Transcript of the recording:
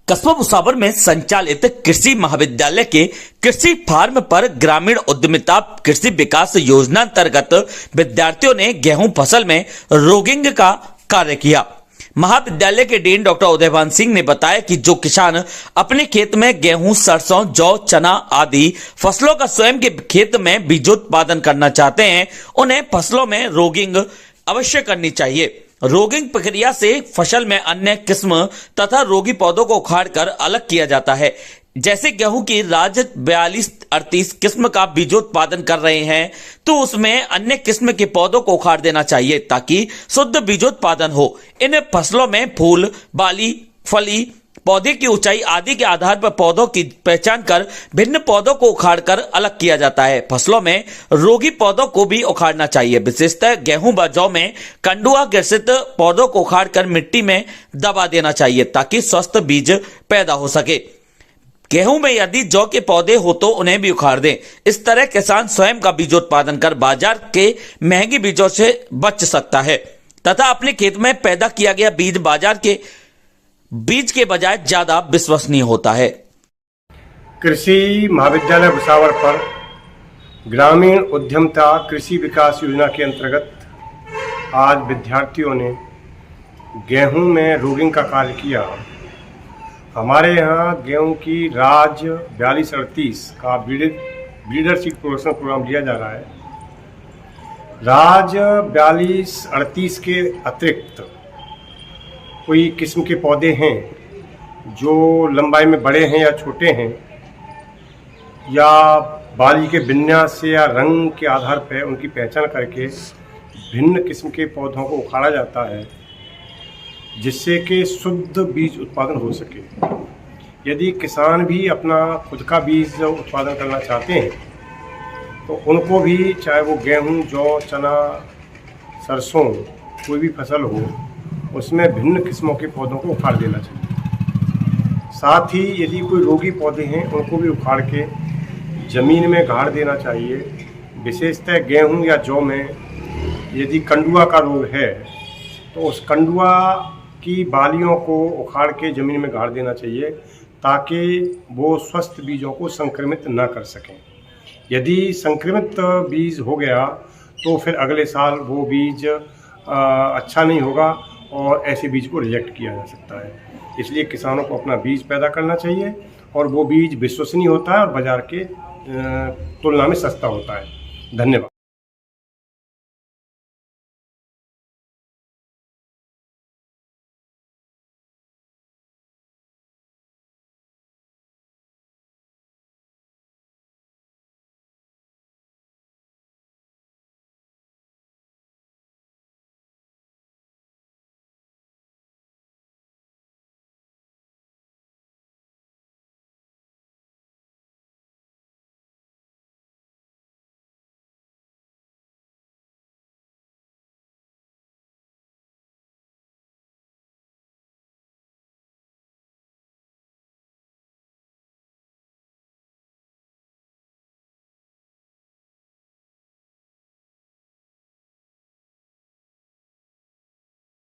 कस्बा भुसावर में संचालित कृषि महाविद्यालय के कृषि फार्म पर ग्रामीण उद्यमिता कृषि विकास योजना अंतर्गत विद्यार्थियों ने गेहूं फसल में रोगिंग का कार्य किया। महाविद्यालय के डीन डॉक्टर उदयभान सिंह ने बताया कि जो किसान अपने खेत में गेहूं, सरसों, जौ, चना आदि फसलों का स्वयं के खेत में बीजोत्पादन करना चाहते हैं, उन्हें फसलों में रोगिंग अवश्य करनी चाहिए। रोगिंग प्रक्रिया से फसल में अन्य किस्म तथा रोगी पौधों को उखाड़कर अलग किया जाता है। जैसे गेहूं की राज 4238 किस्म का बीजोत्पादन कर रहे हैं तो उसमें अन्य किस्म के पौधों को उखाड़ देना चाहिए ताकि शुद्ध बीजोत्पादन हो। इन फसलों में फूल, बाली, फली, पौधे की ऊंचाई आदि के आधार पर पौधों की पहचान कर भिन्न पौधों को उखाड़कर अलग किया जाता है। फसलों में रोगी पौधों को भी उखाड़ना चाहिए। विशेषतः गेहूं व जौ में कंडुआ ग्रसित पौधों को उखाड़कर मिट्टी में दबा देना चाहिए ताकि स्वस्थ बीज पैदा हो सके। गेहूं में यदि जौ के पौधे हो तो उन्हें भी उखाड़ दें। इस तरह किसान स्वयं का बीजोत्पादन कर बाजार के महंगे बीजों से बच सकता है तथा अपने खेत में पैदा किया गया बीज बाजार के बीज के बजाय ज्यादा विश्वसनीय होता है। कृषि महाविद्यालय भुसावर पर ग्रामीण उद्यमिता कृषि विकास योजना के अंतर्गत आज विद्यार्थियों ने गेहूं में रोगिंग का कार्य किया। हमारे यहाँ गेहूं की राज 4238 का ब्रीडर सीड प्रोडक्शन प्रोग्राम लिया जा रहा है। राज 4238 के अतिरिक्त कोई किस्म के पौधे हैं जो लंबाई में बड़े हैं या छोटे हैं या बाली के विन्यास से या रंग के आधार पर उनकी पहचान करके भिन्न किस्म के पौधों को उखाड़ा जाता है जिससे कि शुद्ध बीज उत्पादन हो सके। यदि किसान भी अपना खुद का बीज उत्पादन करना चाहते हैं तो उनको भी, चाहे वो गेहूं, जौ, चना, सरसों, कोई भी फसल हो, उसमें भिन्न किस्मों के पौधों को उखाड़ देना चाहिए। साथ ही यदि कोई रोगी पौधे हैं उनको भी उखाड़ के ज़मीन में गाड़ देना चाहिए। विशेषतः गेहूं या जौ में यदि कंडुआ का रोग है तो उस कंडुआ की बालियों को उखाड़ के ज़मीन में गाड़ देना चाहिए ताकि वो स्वस्थ बीजों को संक्रमित न कर सकें। यदि संक्रमित बीज हो गया तो फिर अगले साल वो बीज अच्छा नहीं होगा और ऐसे बीज को रिजेक्ट किया जा सकता है। इसलिए किसानों को अपना बीज पैदा करना चाहिए और वो बीज विश्वसनीय होता है और बाज़ार के तुलना में सस्ता होता है। धन्यवाद।